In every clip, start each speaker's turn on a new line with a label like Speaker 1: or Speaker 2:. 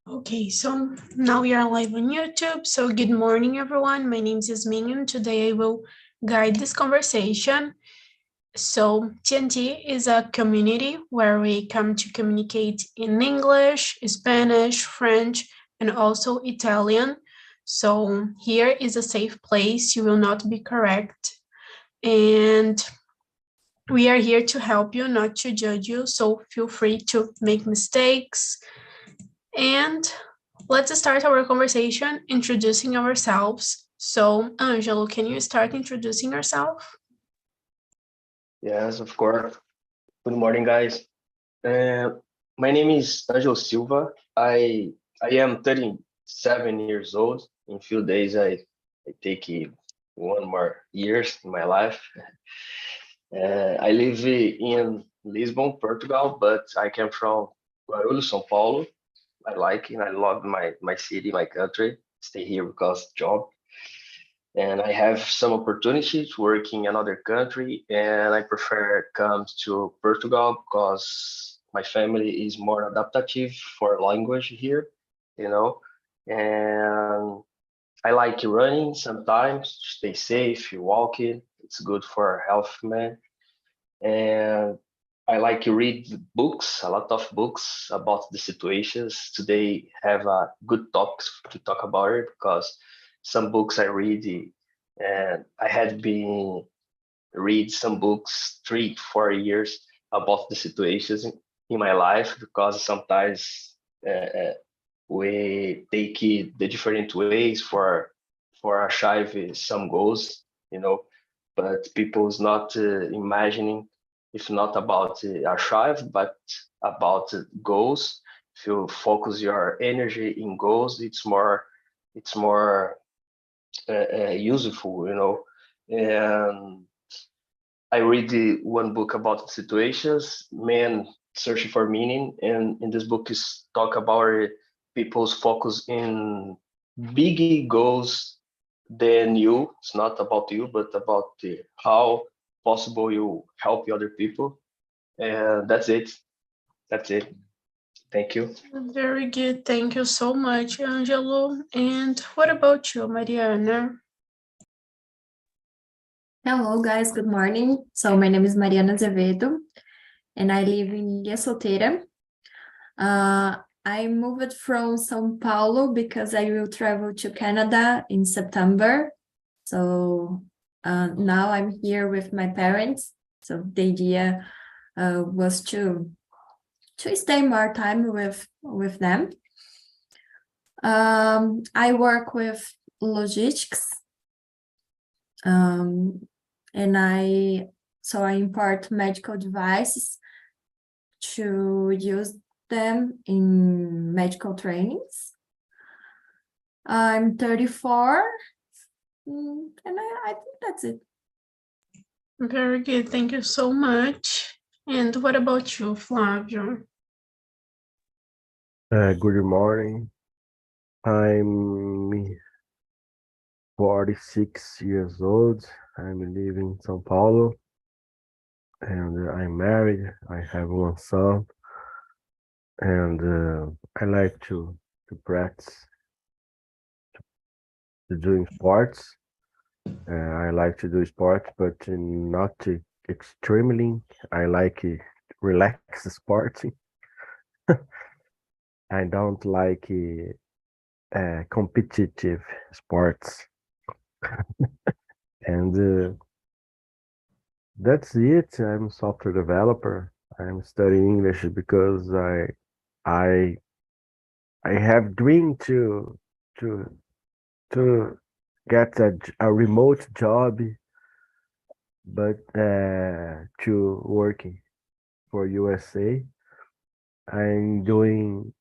Speaker 1: Okay, so now we are live on YouTube. So good morning, everyone. My name is Yasmin, and today I will guide this conversation. So TNT is a community where we come to communicate in English, Spanish, French, and also Italian. So here is a safe place. You will not be correct. And we are here to help you, not to judge you. So feel free to make mistakes. And let's start our conversation introducing ourselves. So, Angelo, can you start introducing yourself?
Speaker 2: Yes, of course. Good morning, guys. Uh, my name is Angelo Silva. I am 37 years old. In a few days, I take one more years in my life. I live in Lisbon, Portugal, but I came from Guarulhos, São Paulo. I like it. I love my city, my country. Stay here because job. And I have some opportunity to work in another country, and I prefer come to Portugal because my family is more adaptive for language here, you know. And I like running sometimes, to stay safe, walking. It's good for health, man. And I like to read books, a lot of books about the situations. Today have a good topics to talk about it because some books I read and I had been read some books 3 4 years about the situations in my life because sometimes we take it the different ways for achieve some goals, you know, but people's not imagining if not about achieve but about goals. If you focus your energy in goals, it's more useful, you know. And I read one book about situations, men searching for meaning, and in this book is talk about people's focus in big goals than you. It's not about you, but about how possible you help the other people. And that's it. That's it. Thank you.
Speaker 1: Very good. Thank you so much, Angelo. And what about you, Mariana?
Speaker 3: Hello, guys. Good morning. So my name is Mariana Azevedo, and I live in Ilha Solteira. I moved from São Paulo because I will travel to Canada in September. So now I'm here with my parents. So the idea was to stay more time with them. I work with logistics. And I import medical devices to use them in medical trainings. I'm 34, and I think that's it.
Speaker 1: Very good. Thank you so much. And what about you, Flavio?
Speaker 4: Good morning. I'm 46 years old. I'm living in São Paulo, and I'm married. I have one son, and I like to practice doing sports. I like to do sports, but not extremely. I like relax sporting. I don't like competitive sports. And that's it. I'm a software developer. I'm studying English because I have dream to to get a remote job, but to working for USA. I'm doing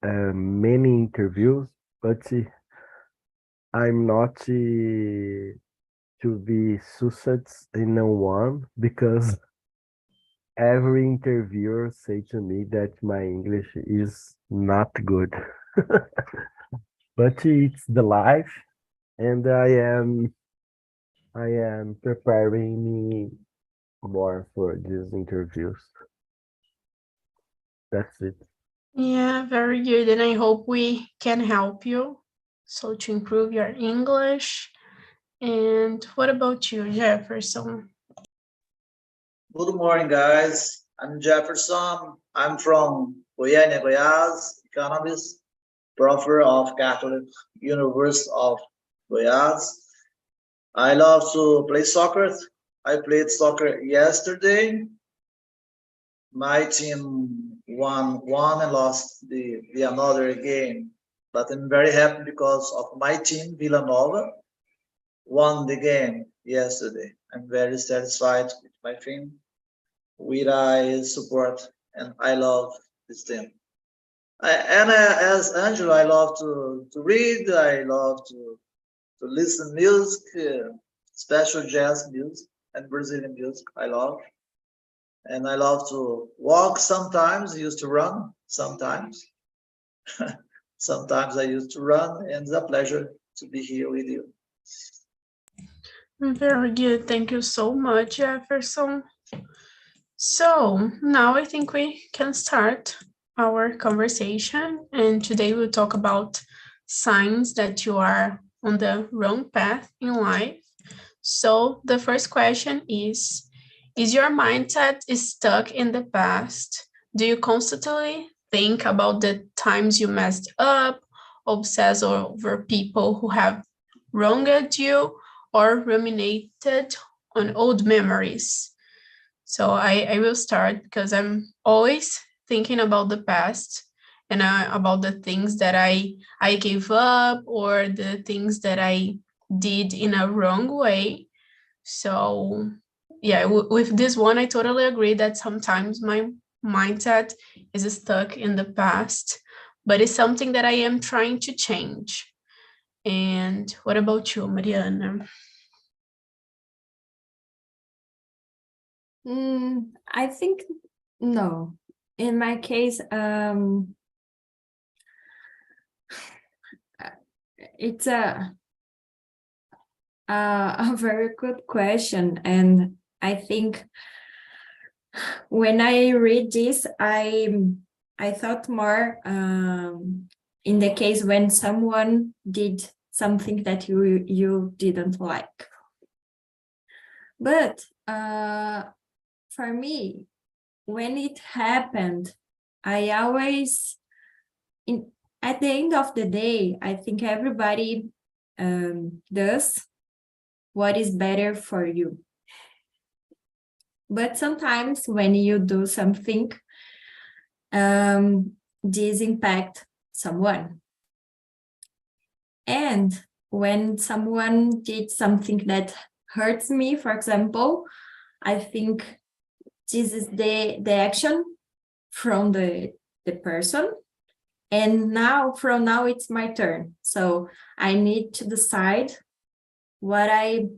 Speaker 4: many interviews, but I'm not to be success in one because every interviewer say to me that my English is not good. But it's the life, and I am preparing me more for these interviews. That's it.
Speaker 1: Yeah, very good. And I hope we can help you so to improve your English. And what about you, Jefferson?
Speaker 5: Good morning, guys. I'm Jefferson. I'm from Goiânia, Goiás, economist, professor of Catholic University of Goiás. I love to play soccer. I played soccer yesterday. My team won and lost the another game. But I'm very happy because of my team, Vila Nova, won the game yesterday. I'm very satisfied with my team, which I support, and I love this team. As Angelo, I love to read. I love to listen music, special jazz music and Brazilian music. I love, and I love to walk. Sometimes I used to run. Sometimes, sometimes I used to run, and it's a pleasure to be here with you.
Speaker 1: Very good. Thank you so much, Jefferson. So now I think we can start our conversation. And today we'll talk about signs that you are on the wrong path in life. So the first question is your mindset stuck in the past? Do you constantly think about the times you messed up, obsess over people who have wronged you, or ruminated on old memories? So I will start because I'm always thinking about the past and about the things that I gave up or the things that I did in a wrong way. So yeah, with this one, I totally agree that sometimes my mindset is stuck in the past, but it's something that I am trying to change. And what about you, Mariana?
Speaker 3: I think no. In my case, it's a very good question, and I think when I read this, I thought more in the case when someone did something that you didn't like. But for me, when it happened, I always, at the end of the day, I think everybody does what is better for you. But sometimes when you do something, this impact someone. And when someone did something that hurts me, for example, I think this is the action from the person. And from now it's my turn. So I need to decide what I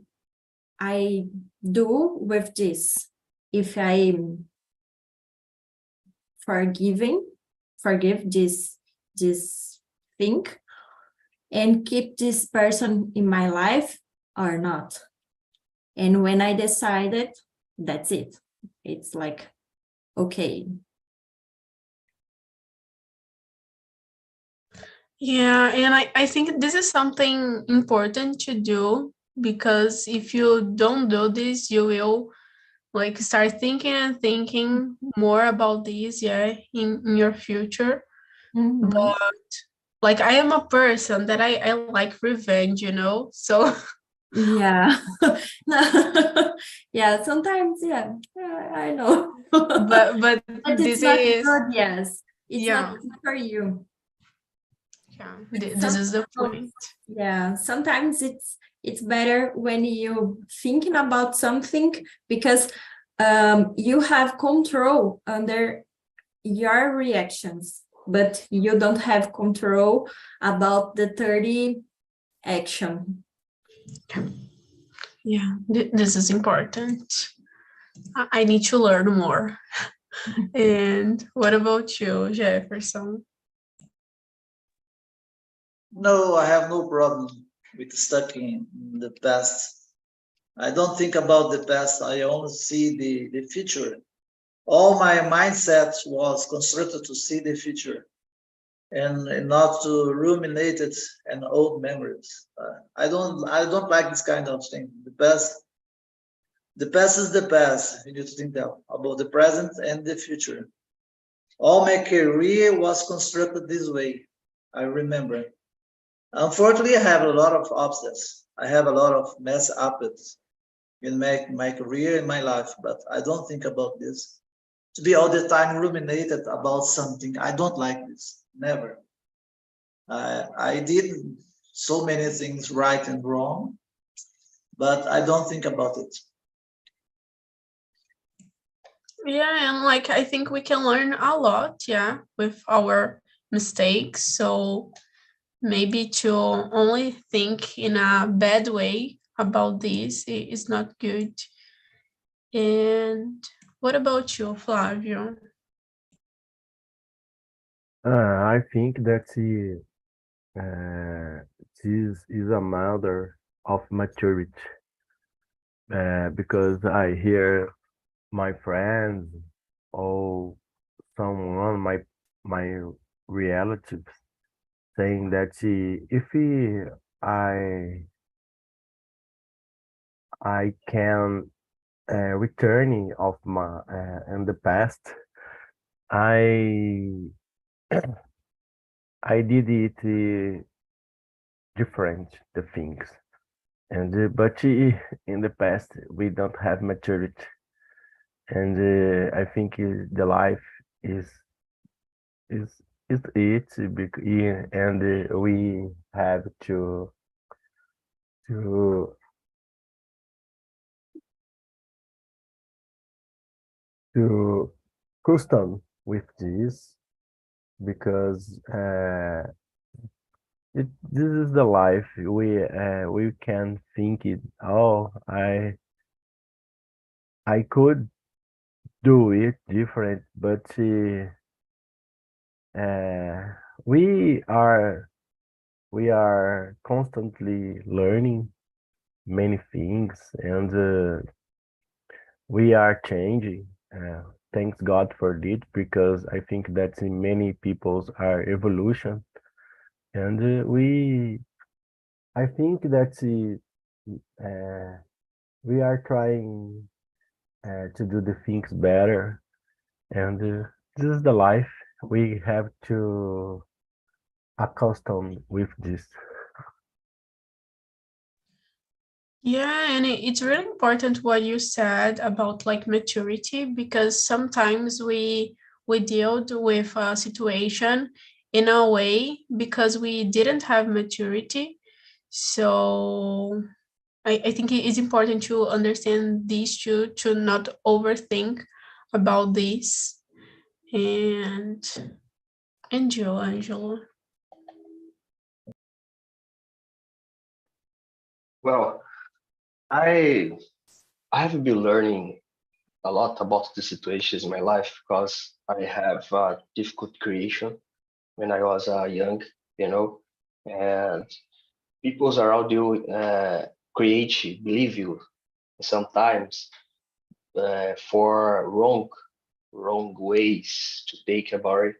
Speaker 3: do with this. If I forgive this thing and keep this person in my life or not. And when I decided, that's it. It's like, okay.
Speaker 1: Yeah, and I think this is something important to do, because if you don't do this, you will like start thinking and thinking more about this, yeah, in your future.
Speaker 3: Mm-hmm.
Speaker 1: But like I am a person that I like revenge, so
Speaker 3: Yeah. Yeah, sometimes, yeah, I know.
Speaker 1: but
Speaker 3: But it's
Speaker 1: this
Speaker 3: not
Speaker 1: is
Speaker 3: good, yes. It's
Speaker 1: yeah,
Speaker 3: not good for you.
Speaker 1: yeah, this is the point.
Speaker 3: Yeah, sometimes it's better when you thinking about something, because you have control under your reactions, but you don't have control about the 30 action.
Speaker 1: Yeah, this is important. I need to learn more. And what about you, Jefferson?
Speaker 5: No, I have no problem with stuck in the past. I don't think about the past. I only see the future. all my mindset was constructed to see the future and not to ruminate it and old memories. I don't like this kind of thing. The past is the past. You need to think that about the present and the future. All my career was constructed this way. I remember. Unfortunately, I have a lot of obstacles. I have a lot of mess ups in my career, in my life, but I don't think about this. To be all the time ruminated about something, I don't like this. Never. I did so many things right and wrong, but I don't think about it.
Speaker 1: Yeah, and like I think we can learn a lot, yeah, with our mistakes. So maybe to only think in a bad way about this is not good. And what about you, Flavio?
Speaker 4: I think that this is a matter of maturity, because I hear my friends or someone, my relatives, saying that if I can returning of my in the past, I I did it different the things, and but in the past we don't have maturity, and I think the life is is is it and we have to to custom with this, because this is the life we can think it. Oh, I could do it different, but uh, we are we are constantly learning many things, and we are changing. Thanks God for it, because I think that in many people's are evolution, and I think that we are trying to do the things better, and this is the life we have to accustom with this.
Speaker 1: Yeah, and it's really important what you said about like maturity, because sometimes we dealt with a situation in a way because we didn't have maturity. So I think it is important to understand these two, to not overthink about this. And Angela.
Speaker 2: Well, I I have been learning a lot about the situations in my life because I have difficult creation when I was young, you know, and peoples around you create you, believe you sometimes for wrong ways to take about it,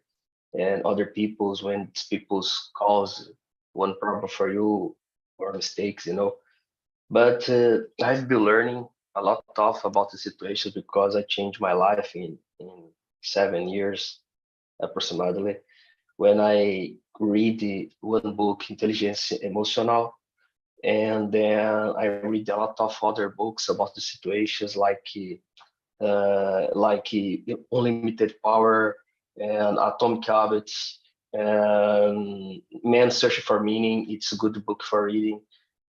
Speaker 2: and other people's when people's cause one problem for you or mistakes, you know. But I've been learning a lot of about the situation because I changed my life in 7 years approximately when I read one book, Intelligence Emotional, and then I read a lot of other books about the situations Unlimited Power and Atomic Habits and Man's Search for Meaning. It's a good book for reading.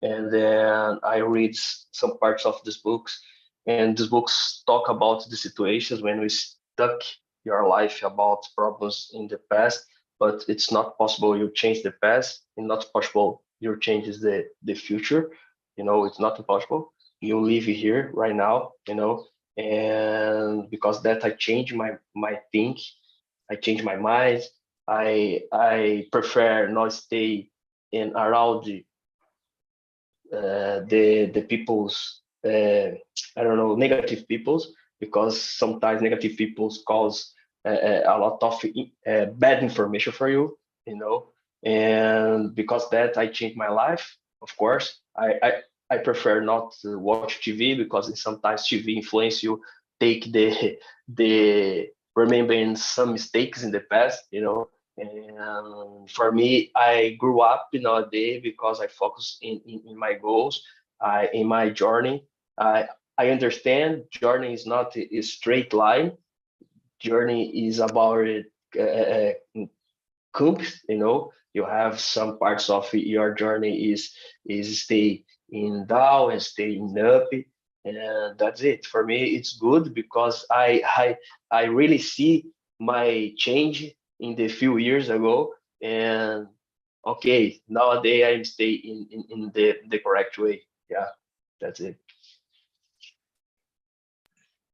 Speaker 2: And then I read some parts of these books, and these books talk about the situations when we stuck your life about problems in the past, but it's not possible you change the past, and not possible you changes the future. You know, it's not impossible. You live here right now, you know, and because that I changed my think, I changed my mind. I prefer not stay in around the people's I don't know, negative peoples, because sometimes negative people cause a lot of bad information for you, you know. And because that, I changed my life. Of course, I prefer not to watch TV because sometimes TV influence you, take the remembering some mistakes in the past, you know. And for me, I grew up nowadays because I focus in my goals, in my journey. I understand journey is not a straight line. Journey is about humps, you know. You have some parts of your journey is stay in down and stay in up, and that's it. For me, it's good because I really see my change in the few years ago, and okay, nowadays I'm stay in the correct way. Yeah, that's it.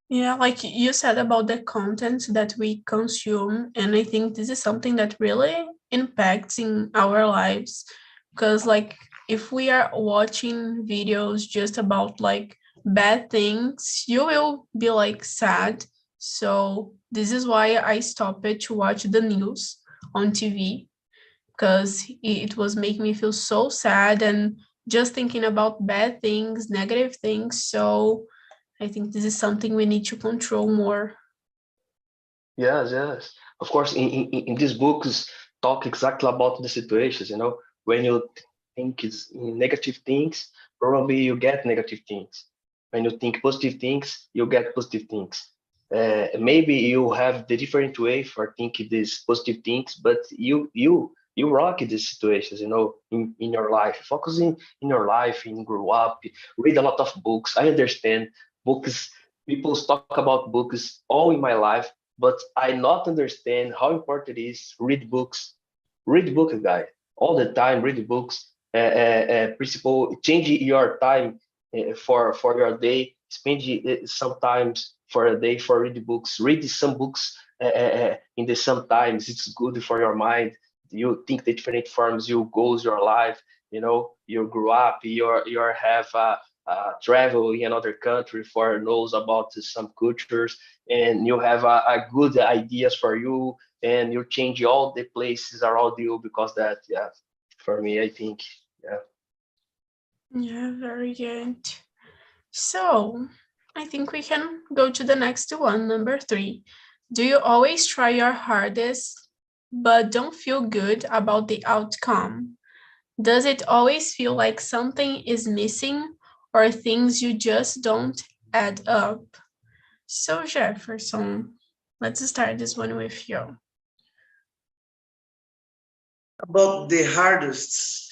Speaker 1: Yeah, like you said about the content that we consume, and I think this is something that really impacts in our lives. Because like if we are watching videos just about like bad things, you will be like sad. So this is why I stopped to watch the news on TV, because it was making me feel so sad and just thinking about bad things, negative things. So I think this is something we need to control more.
Speaker 2: Yes, yes. Of course, in these books, talk exactly about the situations. You know, when you think it's negative things, probably you get negative things. When you think positive things, you get positive things. Maybe you have the different way for thinking these positive things, but you rock these situations. You know, in your life, focusing in your life, in grow up, read a lot of books. I understand books. People talk about books all in my life, but I not understand how important it is read books. Read books, guys, all the time. Read books. Principle change your time for your day. Spend sometimes for a day for read books. Read some books in the sometimes. It's good for your mind. You think the different forms you goes your life. You know, you grow up. You have travel in another country for knows about some cultures, and you have a good ideas for you, and you change all the places around you because that. Yeah, for me, I think. Yeah.
Speaker 1: Yeah, very good. So I think we can go to the next one, number 3. Do you always try your hardest but don't feel good about the outcome? Does it always feel like something is missing or things you just don't add up? So Jefferson, let's start this one with you.
Speaker 5: About the hardest,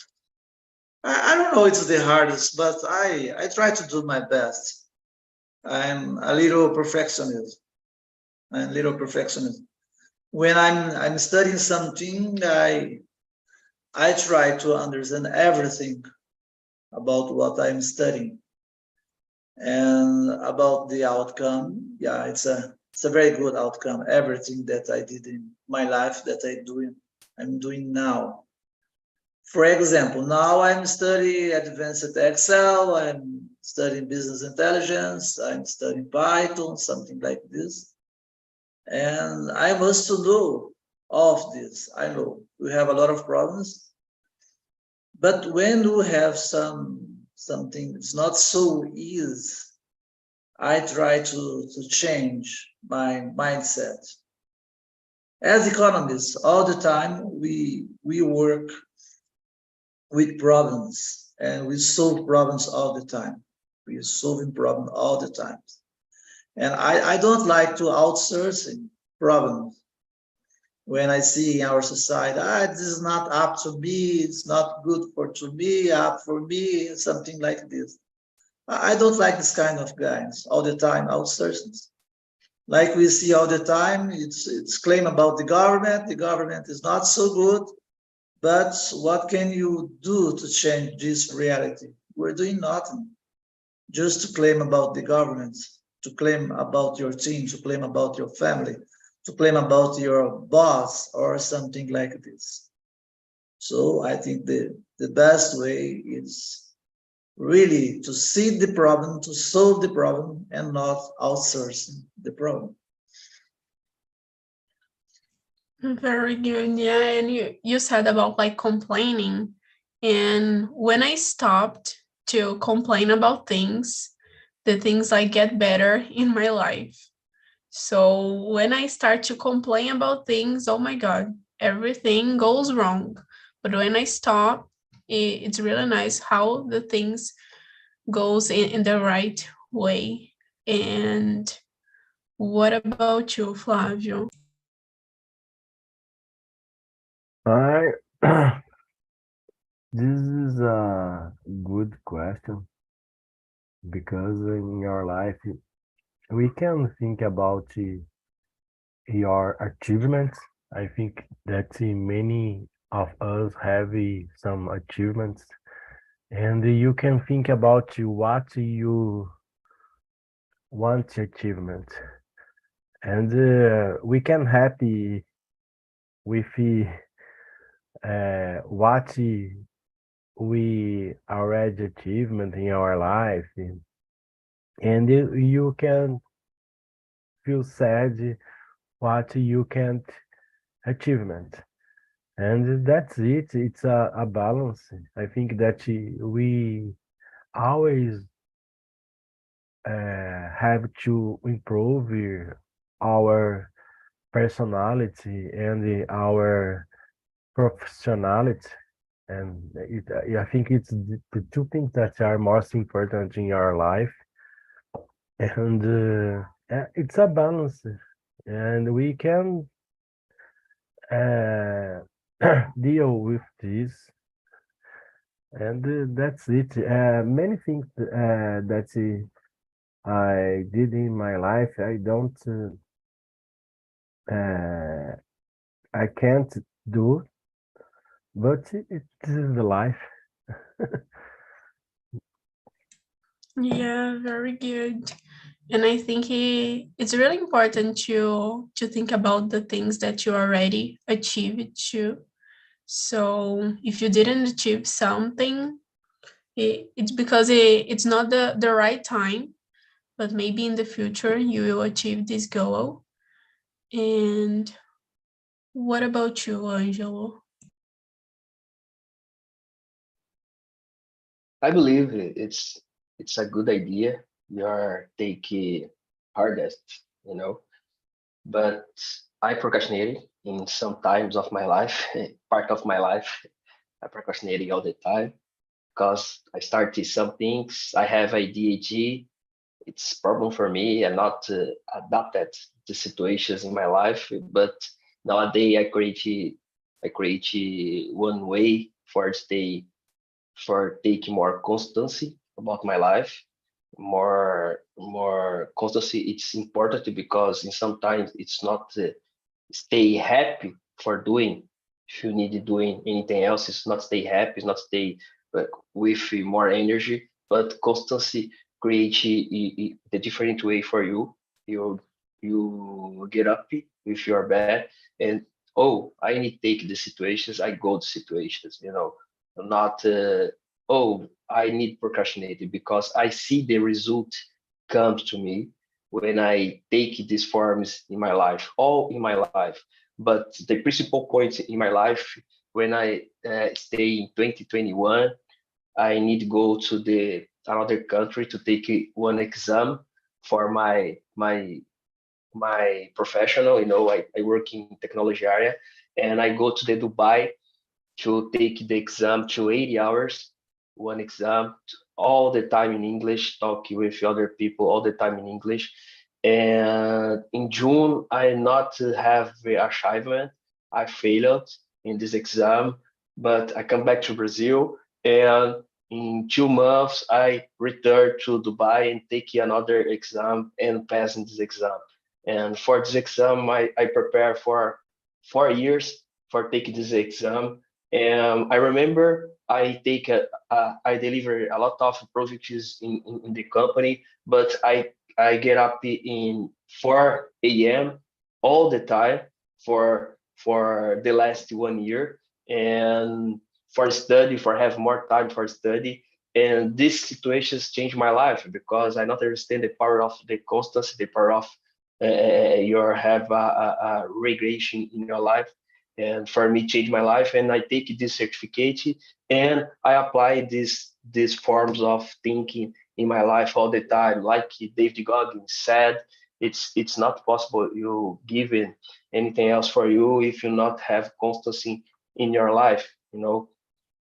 Speaker 5: I don't know it's the hardest, but I try to do my best. I'm a little perfectionist. I'm a little perfectionist. When I'm studying something, I try to understand everything about what I'm studying. And about the outcome, yeah, it's a very good outcome. Everything that I did in my life that I'm doing now. For example, now I'm studying advanced Excel, I'm studying business intelligence, I'm studying Python, something like this. And I must to know all of this. I know we have a lot of problems, but when you have something it's not so easy, I try to change my mindset. As economists, all the time we work with problems and we solve problems all the time. We are solving problems all the time. And I don't like to outsourcing problems. When I see in our society, this is not up to me, it's not good for to me, up for me, something like this. I don't like this kind of guys all the time, outsourcing. Like we see all the time, it's claim about the government is not so good, but what can you do to change this reality? We're doing nothing. Just to claim about the government, to claim about your team, to claim about your family, to claim about your boss or something like this. So I think the best way is really to see the problem, to solve the problem, and not outsourcing the problem.
Speaker 1: Very good. Yeah, and you said about like complaining. And when I stopped to complain about things, the things like get better in my life. So when I start to complain about things, oh my God, everything goes wrong. But when I stop, it's really nice how the things goes in the right way. And what about you, Flavio?
Speaker 4: I this is a good question because in your life we can think about your achievements. I think that many of us have some achievements, and you can think about what you want to achievement, and we can happy with what we already achievement in our life, and you can feel sad what you can't achievement, and that's it. It's a balance. I think that we always have to improve our personality and our professionality, and I think it's the two things that are most important in your life, and it's a balance, and we can uh, deal with this, and that's it. Many things that I did in my life, I don't, I can't do, but it is the life.
Speaker 1: Yeah, very good. And I think it's really important to think about the things that you already achieved too. So if you didn't achieve something, it's because it's not the right time, but maybe in the future you will achieve this goal. And what about you, Angelo?
Speaker 2: I believe it's a good idea. You're taking hardest, you know, but I procrastinated in some times of my life, part of my life. I procrastinated all the time because I started some things. I have ADHD. It's problem for me and not adapted to situations in my life. But nowadays I create one way for stay for taking more constancy about my life. More constancy. It's important because in sometimes it's not stay happy for doing. If you need doing anything else, it's not stay happy, it's not stay with more energy, but constancy create the different way for you. You get up with your bed and oh, I need to take the situations. I go to situations, not oh, I need procrastinating because I see the result comes to me when I take these forms in my life, all in my life. But the principal point in my life, when I stay in 2021, I need to go to the another country to take one exam for my professional. I work in technology area, and I go to the Dubai to take the exam to 80 hours, one exam, all the time in English, talking with other people all the time in English. And in June, I not have the achievement. I failed in this exam, but I come back to Brazil, and in 2 months, I return to Dubai and take another exam and pass in this exam. And for this exam, I prepare for 4 years for taking this exam. And I remember I deliver a lot of projects in the company, but I get up in 4 a.m. all the time for the last 1 year, and for have more time for study. And these situations changed my life because I not understand the power of the constancy, the power of you have a regression in your life. And for me, changed my life. And I take this certificate and I apply these forms of thinking in my life all the time. Like David Goggins said, it's not possible you give anything else for you if you not have constancy in your life.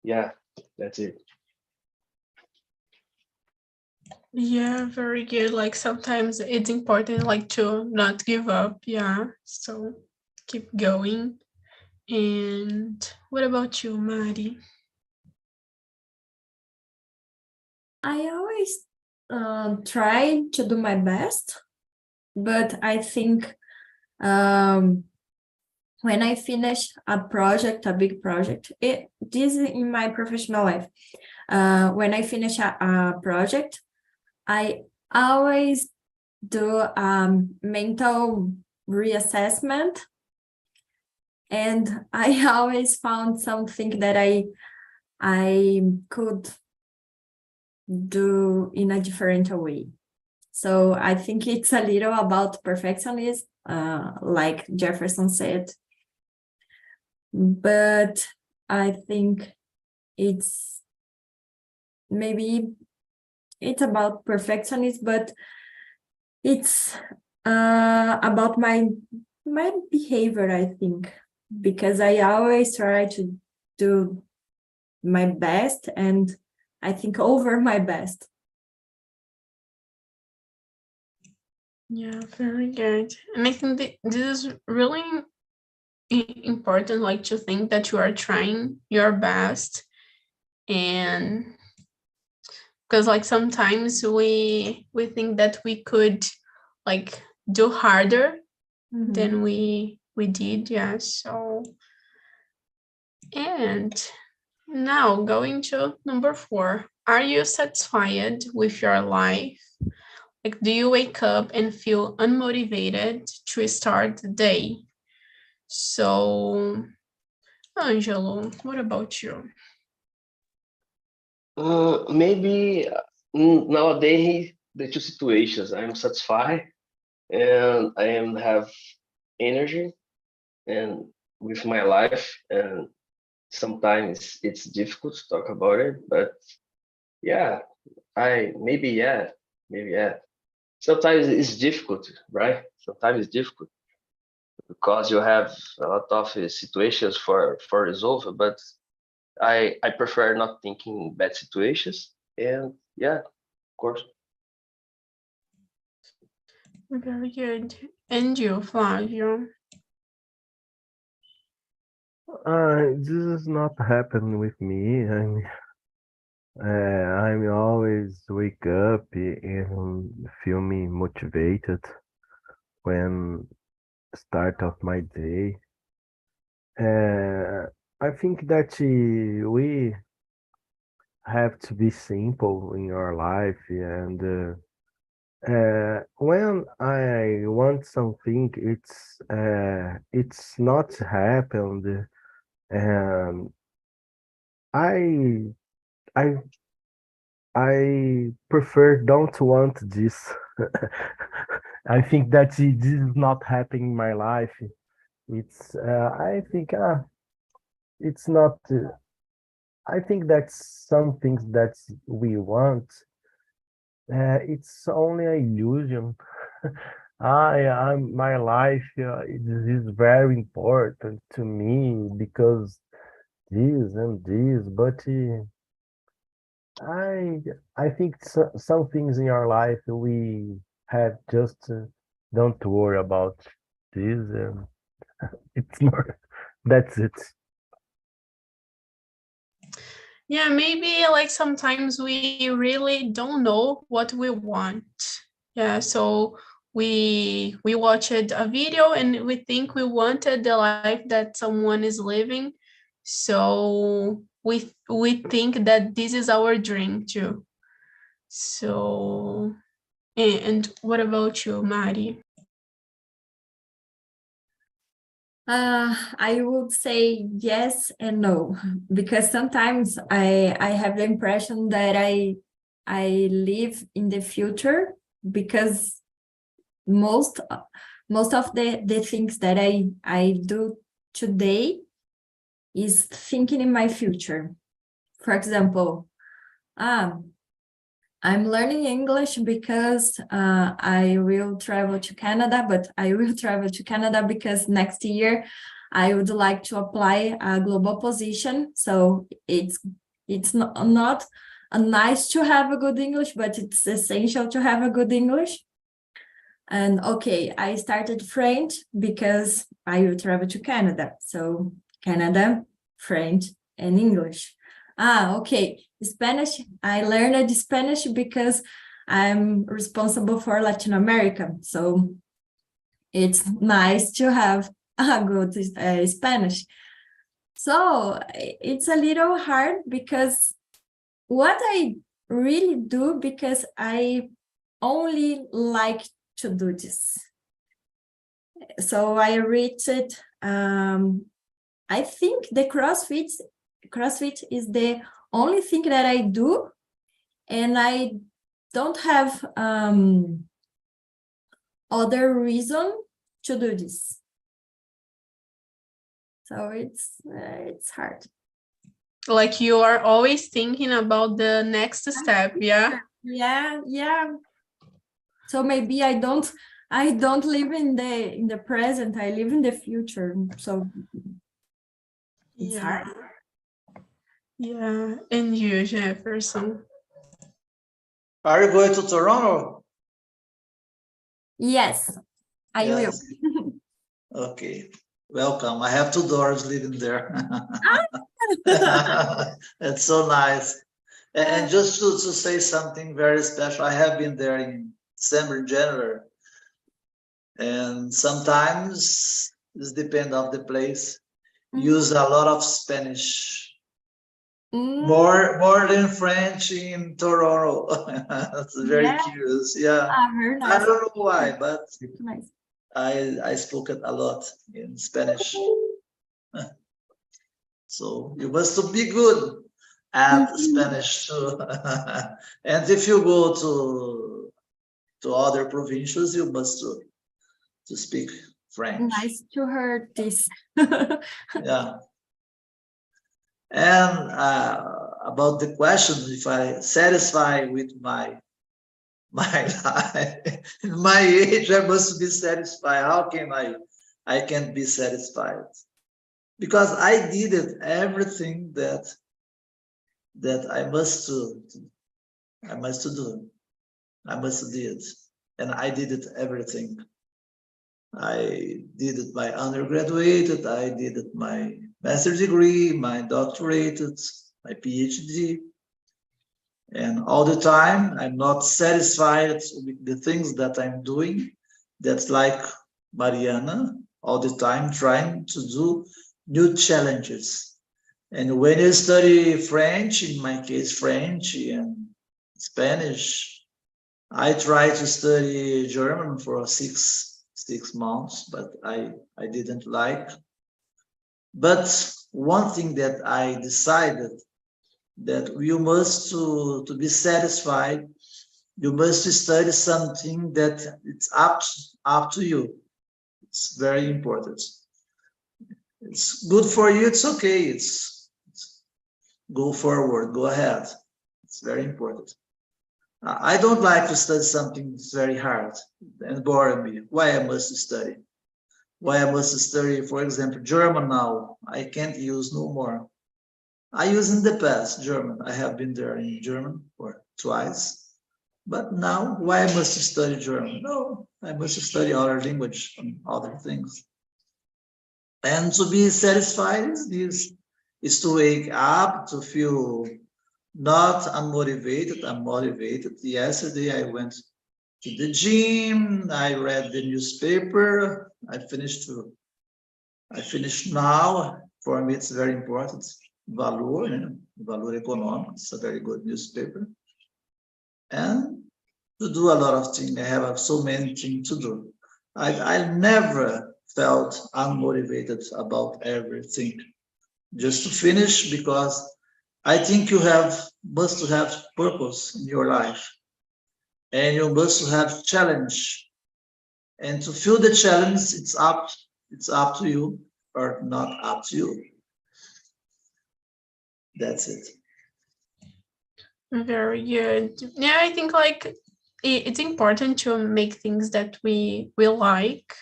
Speaker 2: Yeah, that's it.
Speaker 1: Yeah, very good. Like sometimes it's important like to not give up. Yeah. So keep going. And what about you, Mari?
Speaker 3: I always try to do my best, but I think when I finish a project, a big project, this is in my professional life. When I finish a project, I always do mental reassessment, and I always found something that I could do in a different way. So I think it's a little about perfectionism, like Jefferson said, but I think it's about perfectionism, but it's about my behavior, I think, because I always try to do my best, and I think over my best.
Speaker 1: Yeah, very good. And I think that this is really important, like to think that you are trying your best. And because like sometimes we think that we could like do harder than we did. Yeah. So, and now going to number 4. Are you satisfied with your life? Like, do you wake up and feel unmotivated to start the day? So, Angelo, what about you?
Speaker 2: Maybe nowadays the two situations. I'm satisfied and I am have energy and with my life, and sometimes it's difficult to talk about it, but yeah, maybe yeah. Sometimes it's difficult, right? Sometimes it's difficult because you have a lot of situations for resolve, but I prefer not thinking bad situations, and yeah, of course.
Speaker 1: Very good. And you, Flavio?
Speaker 4: This is not happening with me. I'm always wake up and feel me motivated when start of my day. I think that we have to be simple in our life, and when I want something, it's not happened, and I I I prefer don't want this. I think that this is not happening in my life. It's I think it's not. I think that some things that we want, it's only an illusion. My life it is very important to me because this and this, but I I think some things in our life we have just don't worry about this. It's more that's it.
Speaker 1: Yeah, maybe like sometimes we really don't know what we want. Yeah, so we watched a video and we think we wanted the life that someone is living. So we think that this is our dream too. So, and what about you, Mari?
Speaker 3: I would say yes and no, because sometimes I have the impression that I live in the future, because most of the things that I do today is thinking in my future. For example, I'm learning English because I will travel to Canada, but I will travel to Canada because next year I would like to apply a global position. So it's not nice to have a good English, but it's essential to have a good English. And okay, I started French because I will travel to Canada. So Canada, French, and English. Okay, Spanish. I learned Spanish because I'm responsible for Latin America. So it's nice to have a good Spanish. So it's a little hard because what I really do, because I only like to do this. So I reached it. I think the CrossFit is the only thing that I do, and I don't have other reason to do this. So it's hard.
Speaker 1: Like you are always thinking about the next step, yeah?
Speaker 3: Yeah. So maybe I don't live in the present, I live in the future. So it's hard.
Speaker 1: Yeah, and you, Jefferson?
Speaker 5: Are you going to Toronto?
Speaker 3: Yes, I will.
Speaker 5: Okay, welcome. I have 2 daughters living there. It's so nice. And just to say something very special, I have been there in December, January. And sometimes, it depends on the place, use a lot of Spanish. More than French in Toronto. It's very curious. Yeah.
Speaker 3: Very nice.
Speaker 5: I don't know why, but
Speaker 3: Nice.
Speaker 5: I spoke it a lot in Spanish. So you must be good at Spanish too. And if you go to other provincials, you must to speak French.
Speaker 3: Nice to hear this.
Speaker 5: Yeah. And about the question, if I satisfy with my life, in my age, I must be satisfied. How can I can't be satisfied? Because I did it, everything that I must do. I must do it, and I did it everything. I did it my undergraduate, I did it my master's degree, my doctorate, my PhD. And all the time, I'm not satisfied with the things that I'm doing. That's like Mariana, all the time trying to do new challenges. And when you study French, in my case, French and Spanish, I tried to study German for six months, but I didn't like. But one thing that I decided, that you must to be satisfied, you must study something that it's up to you. It's very important. It's good for you, it's okay, it's go forward, go ahead. It's very important. I don't like to study something that's very hard and boring me. Why I must study? Why I must study, for example, German now? I can't use no more. I use in the past German. I have been there in German for twice. But now, why I must study German? No, I must study other language and other things. And to be satisfied is to wake up, to feel not unmotivated, I'm motivated. Yesterday I went to the gym, I read the newspaper, I finished now. For me, it's very important. Valor Econômico, it's a very good newspaper. And to do a lot of things, I have so many things to do. I never felt unmotivated about everything. Just to finish, because I think you must have purpose in your life, and you must have challenge. And to feel the challenge, it's up to you or not up to you. That's it.
Speaker 1: Very good. Yeah, I think like it's important to make things that we like.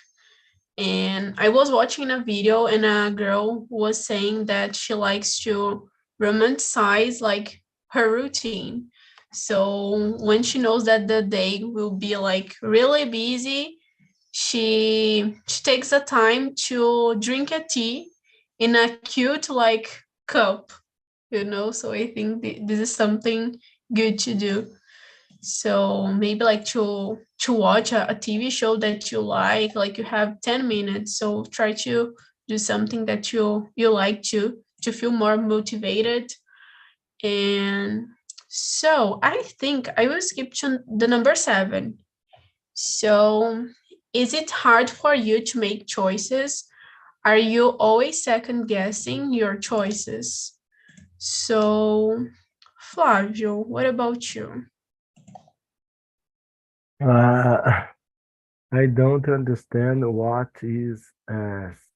Speaker 1: And I was watching a video and a girl was saying that she likes to romanticize like her routine. So when she knows that the day will be like really busy, she takes the time to drink a tea in a cute like cup, so I think this is something good to do. So maybe like to watch a TV show that you like you have 10 minutes, so try to do something that you like to feel more motivated. And so I think I will skip to the number 7. So is it hard for you to make choices? Are you always second guessing your choices? So, Flávio, what about you?
Speaker 4: I don't understand what is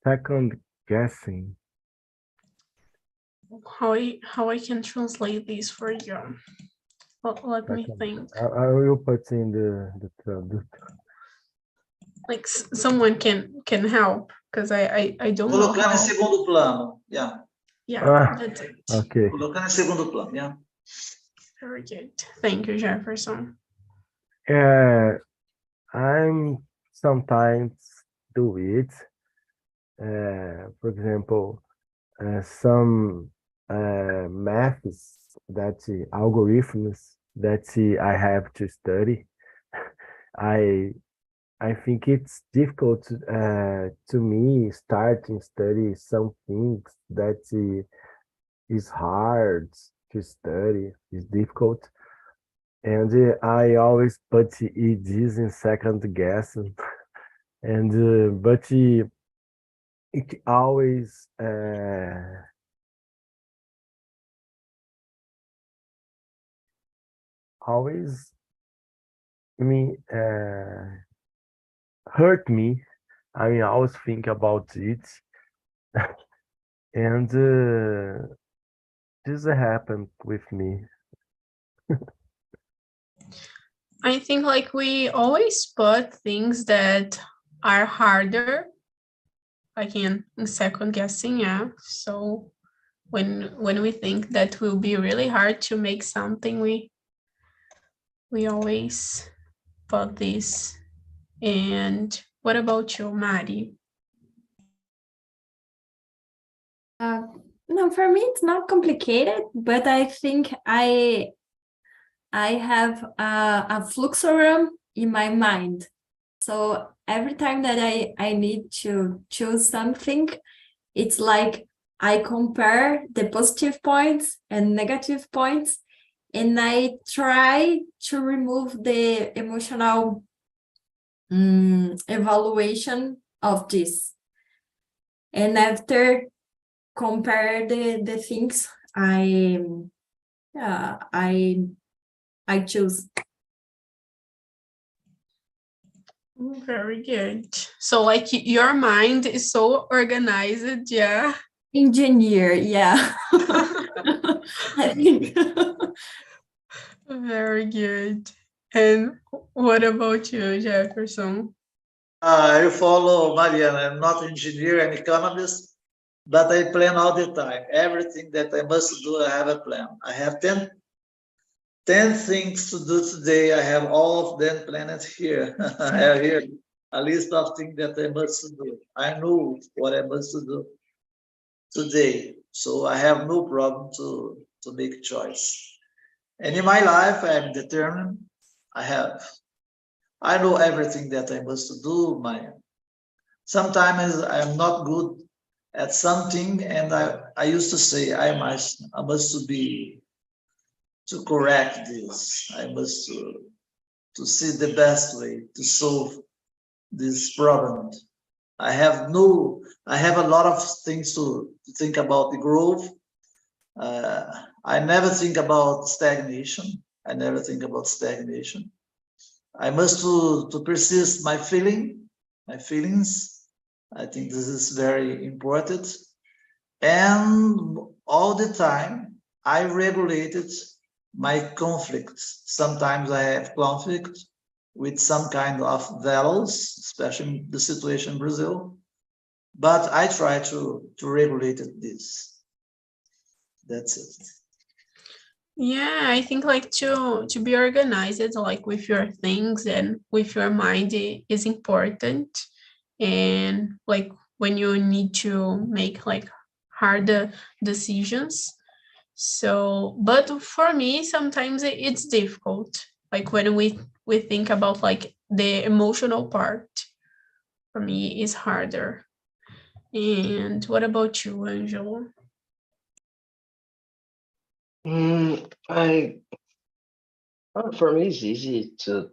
Speaker 4: second guessing.
Speaker 1: How I can translate this for you? Let me think.
Speaker 4: I will put in the
Speaker 1: Like someone can help because I don't know
Speaker 5: Colocando em
Speaker 1: how.
Speaker 5: segundo plano. Yeah.
Speaker 1: Yeah, that's it.
Speaker 4: Okay.
Speaker 5: Colocando em segundo plano. Yeah.
Speaker 1: Very good. Thank you, Jefferson.
Speaker 4: I'm sometimes do it. For example, some maths that algorithms that I have to study. I think it's difficult to me starting study some things that is hard to study, is difficult. And I always put it is in second guess, and but it always I mean hurt me. I mean, I always think about it, and this happened with me.
Speaker 1: I think like we always put things that are harder, like in second guessing, yeah. So when we think that will be really hard to make something, we always put this. And what about you, Mari?
Speaker 3: No, for me it's not complicated, but I think I have a fluxogram in my mind. So every time that I need to choose something, it's like I compare the positive points and negative points, and I try to remove the emotional evaluation of this. And after compare the things, I choose.
Speaker 1: Very good. So like your mind is so organized, yeah.
Speaker 3: Engineer, yeah. I think.
Speaker 1: Very good. And what about you, Jefferson?
Speaker 5: I follow Mariana. I'm not an engineer, I'm economist, but I plan all the time. Everything that I must do, I have a plan. I have 10 things to do today. I have all of them planned here. I have here a list of things that I must do. I know what I must do today, so I have no problem to make a choice. And in my life, I'm determined. I know everything that I must do. Sometimes I'm not good at something, and I used to say I must be to correct this. I must to see the best way to solve this problem. I have a lot of things to think about the growth. I never think about stagnation. I never think about stagnation. I must to persist my feelings. I think this is very important. And all the time, I regulated my conflicts. Sometimes I have conflict with some kind of values, especially in the situation in Brazil. But I try to regulate this. That's it.
Speaker 1: Yeah, I think like to be organized like with your things and with your mind is important. And like when you need to make like harder decisions. So, but for me, sometimes it's difficult. Like when we think about like the emotional part, for me is harder. And what about you, Angelo?
Speaker 2: For me, it's easy to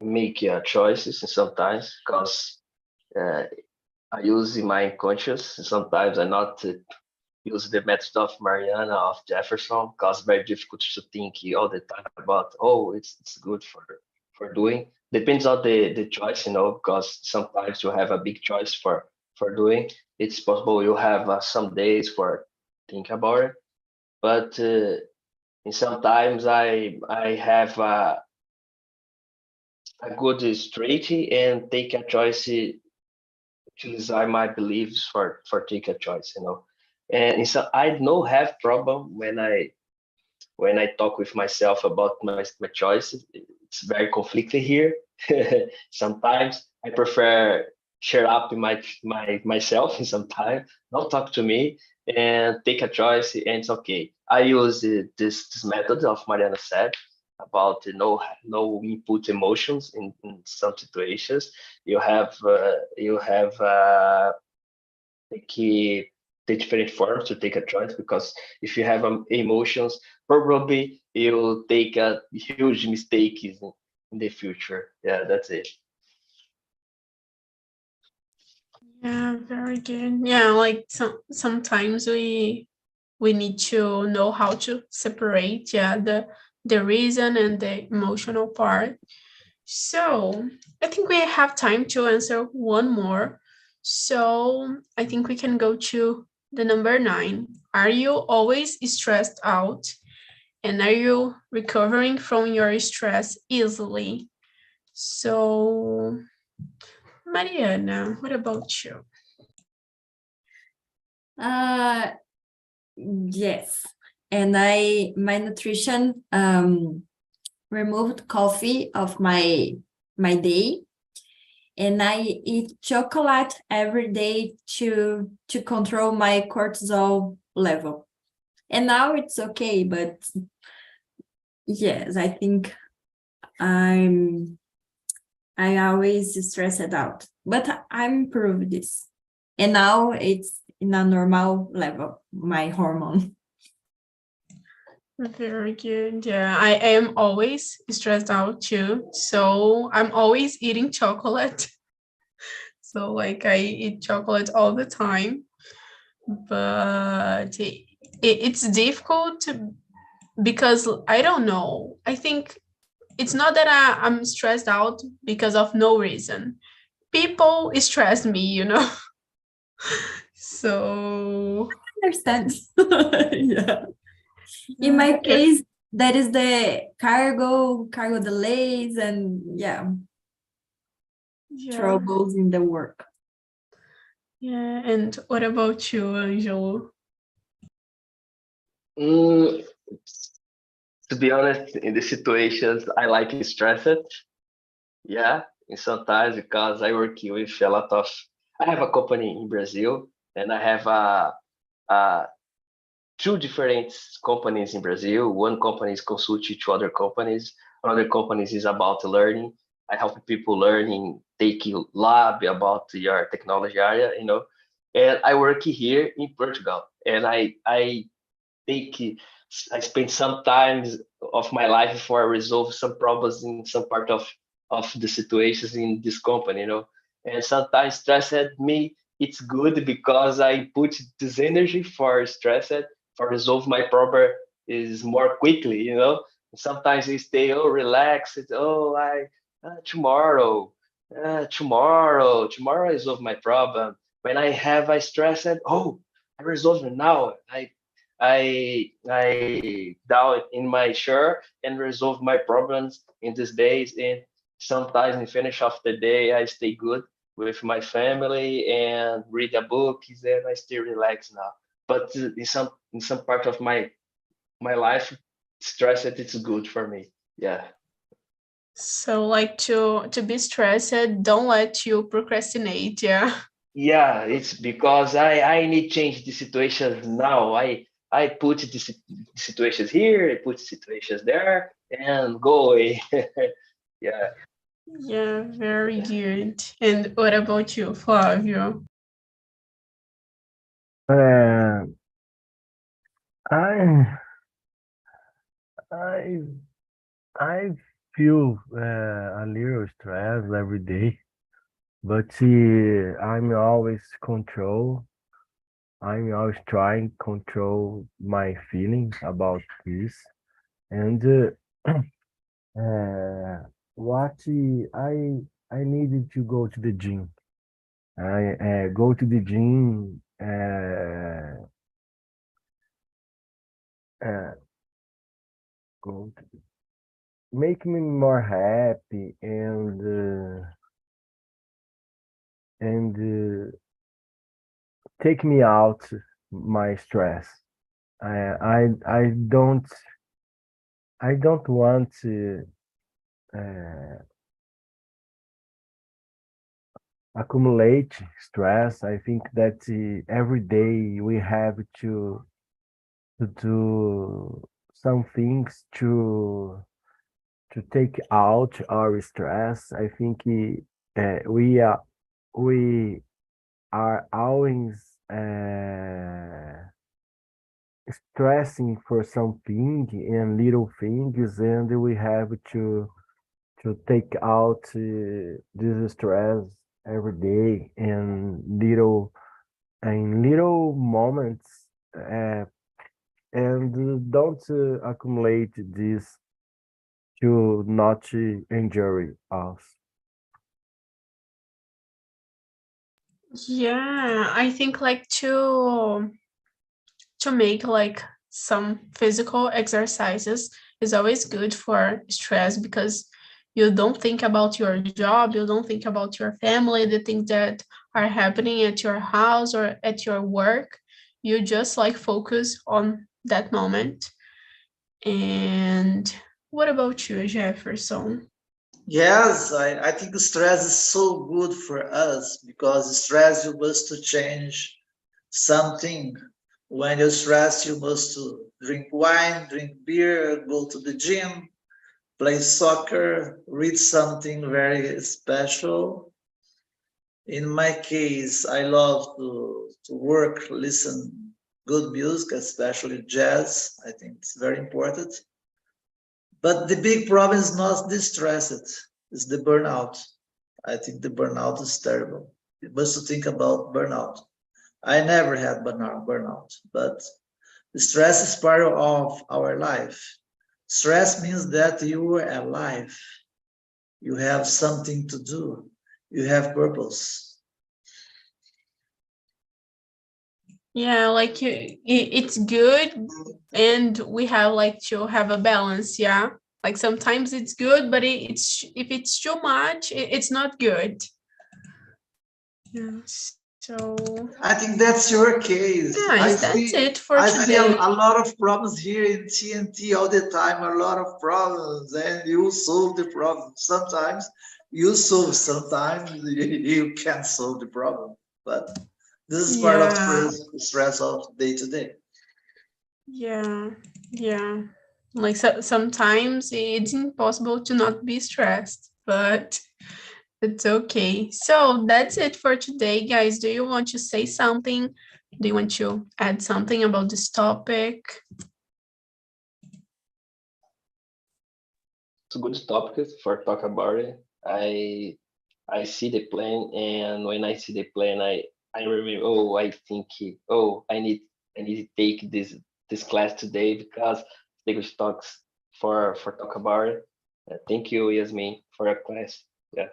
Speaker 2: make choices sometimes because I use my conscious. Sometimes I not use the method of Mariana of Jefferson because it's very difficult to think all the time about it's good for doing. Depends on the choice, because sometimes you have a big choice for doing. It's possible you have some days for think about it, but and sometimes I have a good strategy and take a choice choose my beliefs for take a choice, and so I don't have problem when I talk with myself about my choices. It's very conflicted here. Sometimes I prefer share up myself and sometimes don't talk to me and take a choice and it's okay. I use this method of Mariana said about no input emotions in some situations. You have take the different forms to take a choice because if you have emotions, probably you'll take a huge mistake in the future. Yeah, that's it.
Speaker 1: Yeah, very good. Yeah, like sometimes we need to know how to separate, yeah, the reason and the emotional part. So I think we have time to answer one more. So I think we can go to the number 9. Are you always stressed out? And are you recovering from your stress easily? So, Mariana, what about you?
Speaker 3: Yes. And my nutrition removed coffee of my day, and I eat chocolate every day to control my cortisol level. And now it's okay, but yes, I think I always stress it out, but I improved this, and now it's in a normal level, my hormone.
Speaker 1: Very good. Yeah, I am always stressed out too. So I'm always eating chocolate. So like I eat chocolate all the time, but it's difficult because I don't know. I think it's not that I'm stressed out because of no reason. People stress me, So
Speaker 3: Understand? Yeah. In my case, that is the cargo delays and
Speaker 1: yeah.
Speaker 3: troubles in the work.
Speaker 1: Yeah, and what about you, Angelo?
Speaker 2: To be honest, in the situations, I like stressed. Yeah, and sometimes because I work with a lot of. I have a company in Brazil, and I have a two different companies in Brazil. One company is consulting to other companies. Other companies is about learning. I help people learning, take lab about your technology area, And I work here in Portugal, and take I spend some time of my life for resolve some problems in some part of the situations in this company, And sometimes stressed me, it's good because I put this energy for stressed, for resolve my problem is more quickly, you know. Sometimes I stay, oh, relaxed, oh, tomorrow, tomorrow I resolve my problem. When I have a stressed, oh, I resolve it now. I down in my chair and resolve my problems in these days. And sometimes in finish of the day, I stay good with my family and read a book, and I stay relaxed now. But in some part of my life, stress it's good for me. Yeah.
Speaker 1: So like to be stressed, don't let you procrastinate, yeah.
Speaker 2: Yeah, it's because I need change the situations now. I put the situations here, I put situations there, and go away. Yeah.
Speaker 1: Yeah, very good. And what about you, Flavio?
Speaker 4: Uh, I I I feel a little stress every day, but I'm always control. I'm always trying to control my feelings about this. And what I needed to go to the gym. I go to the gym. Uh, go to, make me more happy and take me out my stress. I don't want to accumulate stress. I think that every day we have to do some things to take out our stress. I think we are always stressing for something and little things, and we have to take out this stress every day in little moments, uh, and don't accumulate this to not injure us.
Speaker 1: Yeah, I think like to make like some physical exercises is always good for stress because you don't think about your job, you don't think about your family, the things that are happening at your house or at your work. You just like focus on that moment. And what about you, Jefferson?
Speaker 5: Yes, I think stress is so good for us because stress you must to change something. When you're stressed, you must to drink wine, drink beer, go to the gym, play soccer, read something very special. In my case, I love to work, listen good music, especially jazz. I think it's very important. But the big problem is not the stress, it's the burnout. I think the burnout is terrible. You must think about burnout. I never had burnout, but the stress is part of our life. Stress means that you are alive. You have something to do. You have purpose.
Speaker 1: Yeah, like it's good, and we have like to have a balance. Yeah, like sometimes it's good, but it's if it's too much, it's not good. Yeah. So
Speaker 5: I think that's your case.
Speaker 1: guys, that's it for
Speaker 5: I see
Speaker 1: today.
Speaker 5: a lot of problems here in TNT all the time, a lot of problems, and you solve the problem. Sometimes you solve, sometimes you can't solve the problem. But this is part of
Speaker 1: Yeah,
Speaker 5: stress of day to day.
Speaker 1: yeah, yeah. Like sometimes it's impossible to not be stressed, but it's okay. So that's it for today, guys. Do you want to say something? Do you want to add something about this topic?
Speaker 2: It's a good topic for talk about it. I I see the plan, and when I see the plan, I remember. Oh, I think. Oh, I need to take this class today because English talks for talk about it. Thank you, Yasmin, for your class. Yeah.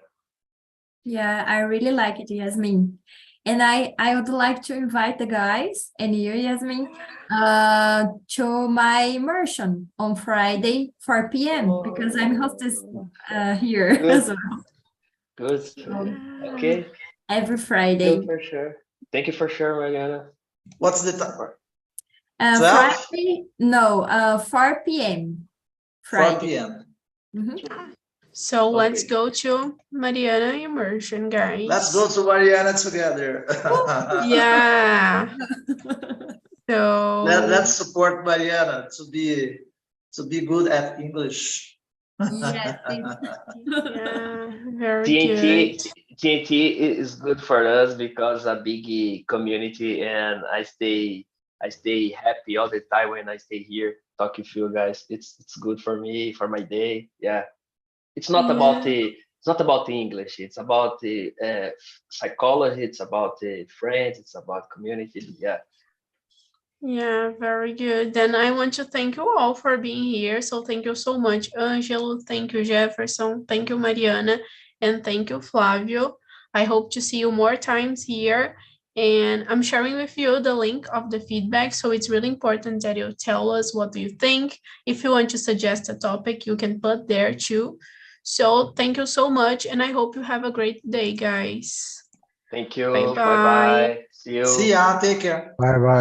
Speaker 3: Yeah, I really like it, Yasmin. And I would like to invite the guys and you, Yasmin, to my immersion on Friday, 4 p.m. because I'm hostess here
Speaker 2: Good.
Speaker 3: as well.
Speaker 2: Good.
Speaker 3: So,
Speaker 2: Okay.
Speaker 3: every
Speaker 2: Thank
Speaker 3: Friday.
Speaker 2: you for sure. Thank you for sure, Mariana.
Speaker 5: What's the time? 12?
Speaker 3: Friday, no, 4 p.m.
Speaker 5: 4
Speaker 3: Friday.
Speaker 5: p.m.
Speaker 3: Mhm.
Speaker 1: So let's
Speaker 2: Okay.
Speaker 1: go to Mariana immersion, guys.
Speaker 5: Let's go to Mariana together.
Speaker 1: Yeah. So
Speaker 5: Let's support Mariana to be good at English.
Speaker 3: Yes,
Speaker 1: yeah, very
Speaker 2: TNT
Speaker 1: good.
Speaker 2: TNT is good for us because a big community, and I stay happy all the time when I stay here talking to you guys. It's good for me for my day. Yeah, it's not about the English. It's about the psychology. It's about the friends. It's about community. Yeah.
Speaker 1: Yeah, very good. Then I want to thank you all for being here. So thank you so much, Angelo. Thank you, Jefferson. Thank you, Mariana. And thank you, Flavio. I hope to see you more times here. And I'm sharing with you the link of the feedback. So it's really important that you tell us what do you think. If you want to suggest a topic, you can put there too. So thank you so much. And I hope you have a great day, guys.
Speaker 2: Thank you.
Speaker 1: Bye
Speaker 2: Bye
Speaker 1: bye.
Speaker 2: bye. See you.
Speaker 5: See ya. Take care.
Speaker 4: Bye bye.